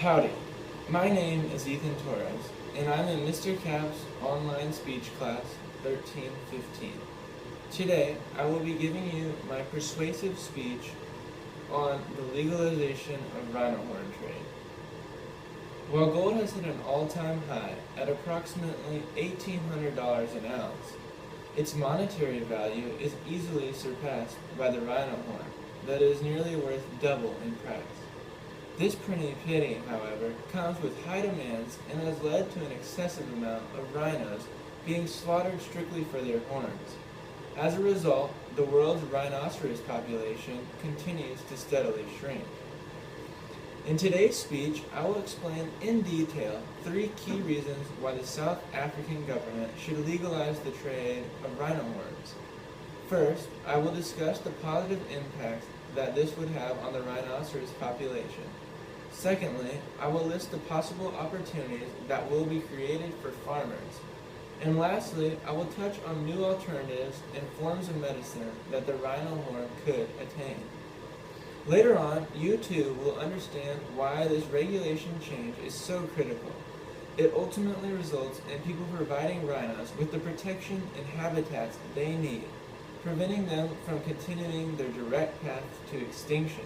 Howdy, my name is Ethan Torres, and I'm in Mr. Cap's online speech class 1315. Today, I will be giving you my persuasive speech on the legalization of rhino horn trade. While gold has hit an all-time high at approximately $1,800 an ounce, its monetary value is easily surpassed by the rhino horn that is nearly worth double in price. This pretty penny, however, comes with high demands and has led to an excessive amount of rhinos being slaughtered strictly for their horns. As a result, the world's rhinoceros population continues to steadily shrink. In today's speech, I will explain in detail 3 key reasons why the South African government should legalize the trade of rhino horns. First, I will discuss the positive impacts that this would have on the rhinoceros population. Secondly, I will list the possible opportunities that will be created for farmers. And lastly, I will touch on new alternatives and forms of medicine that the rhino horn could attain. Later on, you too will understand why this regulation change is so critical. It ultimately results in people providing rhinos with the protection and habitats they need, preventing them from continuing their direct path to extinction.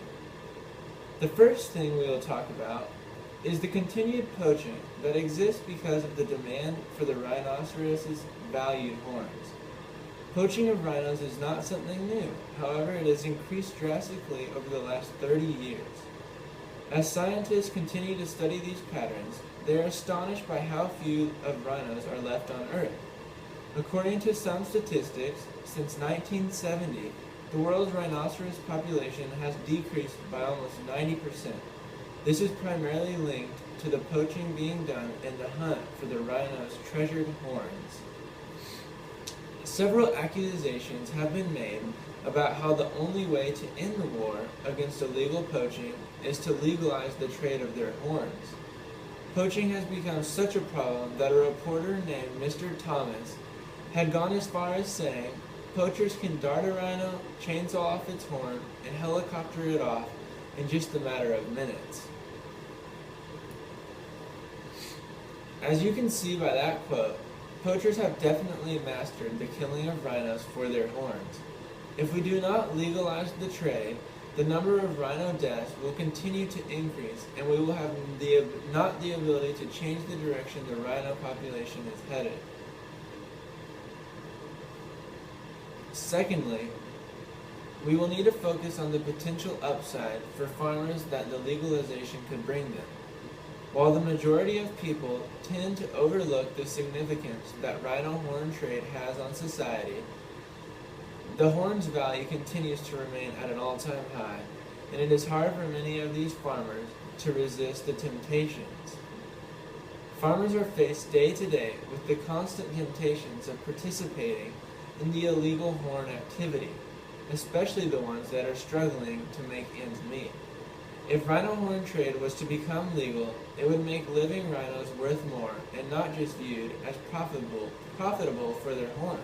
The first thing we will talk about is the continued poaching that exists because of the demand for the rhinoceros's valued horns. Poaching of rhinos is not something new, however it has increased drastically over the last 30 years. As scientists continue to study these patterns, they are astonished by how few of rhinos are left on Earth. According to some statistics, since 1970, the world's rhinoceros population has decreased by almost 90%. This is primarily linked to the poaching being done in the hunt for the rhino's treasured horns. Several accusations have been made about how the only way to end the war against illegal poaching is to legalize the trade of their horns. Poaching has become such a problem that a reporter named Mr. Thomas had gone as far as saying, poachers can dart a rhino, chainsaw off its horn, and helicopter it off in just a matter of minutes. As you can see by that quote, poachers have definitely mastered the killing of rhinos for their horns. If we do not legalize the trade, the number of rhino deaths will continue to increase, and we will have not the ability to change the direction the rhino population is headed. Secondly, we will need to focus on the potential upside for farmers that the legalization could bring them. While the majority of people tend to overlook the significance that rhino horn trade has on society, the horn's value continues to remain at an all-time high, and it is hard for many of these farmers to resist the temptations. Farmers are faced day to day with the constant temptations of participating in the illegal horn activity, especially the ones that are struggling to make ends meet. If rhino horn trade was to become legal, it would make living rhinos worth more and not just viewed as profitable for their horn.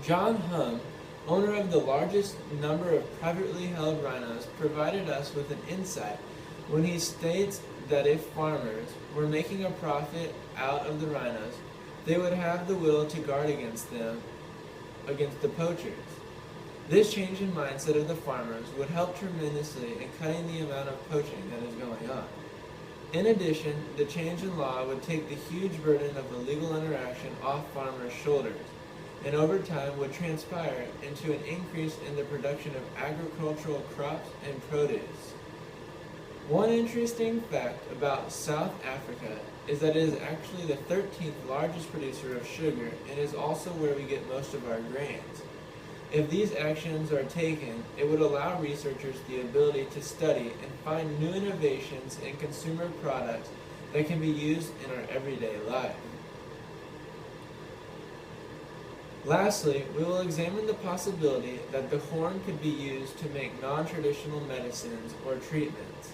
John Hum, owner of the largest number of privately held rhinos, provided us with an insight when he states that if farmers were making a profit out of the rhinos, they would have the will to guard against the poachers. This change in mindset of the farmers would help tremendously in cutting the amount of poaching that is going on. In addition, the change in law would take the huge burden of illegal interaction off farmers' shoulders, and over time would transpire into an increase in the production of agricultural crops and produce. One interesting fact about South Africa is that it is actually the 13th largest producer of sugar and is also where we get most of our grains. If these actions are taken, it would allow researchers the ability to study and find new innovations in consumer products that can be used in our everyday life. Lastly, we will examine the possibility that the horn could be used to make non-traditional medicines or treatments.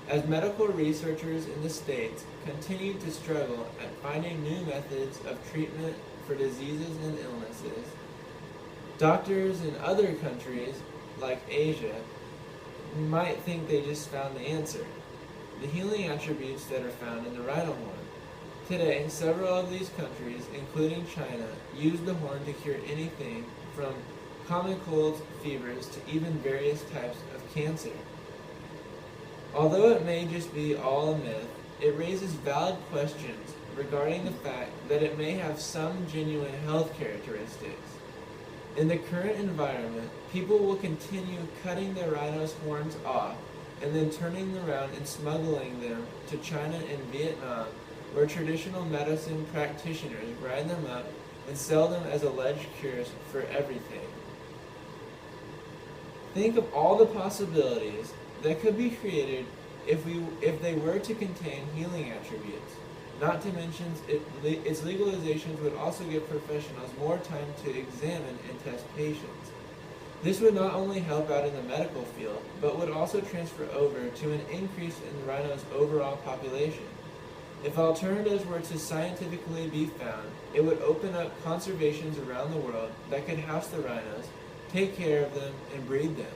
As medical researchers in the States continue to struggle at finding new methods of treatment for diseases and illnesses, doctors in other countries, like Asia, might think they just found the answer. the healing attributes that are found in the rhino horn. Today, several of these countries, including China, use the horn to cure anything from common colds, fevers, to even various types of cancer. Although it may just be all a myth, it raises valid questions regarding the fact that it may have some genuine health characteristics. In the current environment, people will continue cutting their rhino's horns off and then turning them around and smuggling them to China and Vietnam, where traditional medicine practitioners grind them up and sell them as alleged cures for everything. Think of all the possibilities that could be created if they were to contain healing attributes. Not to mention, its legalizations would also give professionals more time to examine and test patients. This would not only help out in the medical field, but would also transfer over to an increase in the rhino's overall population. If alternatives were to scientifically be found, it would open up conservations around the world that could house the rhinos, take care of them, and breed them.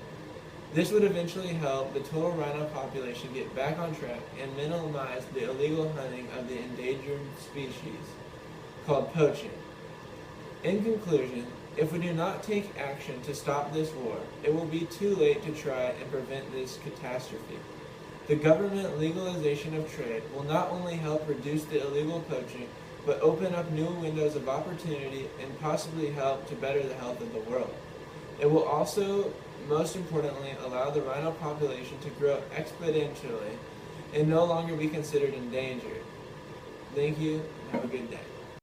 This would eventually help the total rhino population get back on track and minimize the illegal hunting of the endangered species, called poaching. In conclusion, if we do not take action to stop this war, it will be too late to try and prevent this catastrophe. The government legalization of trade will not only help reduce the illegal poaching, but open up new windows of opportunity and possibly help to better the health of the world. It will also, most importantly, allow the rhino population to grow exponentially and no longer be considered endangered. Thank you, and have a good day.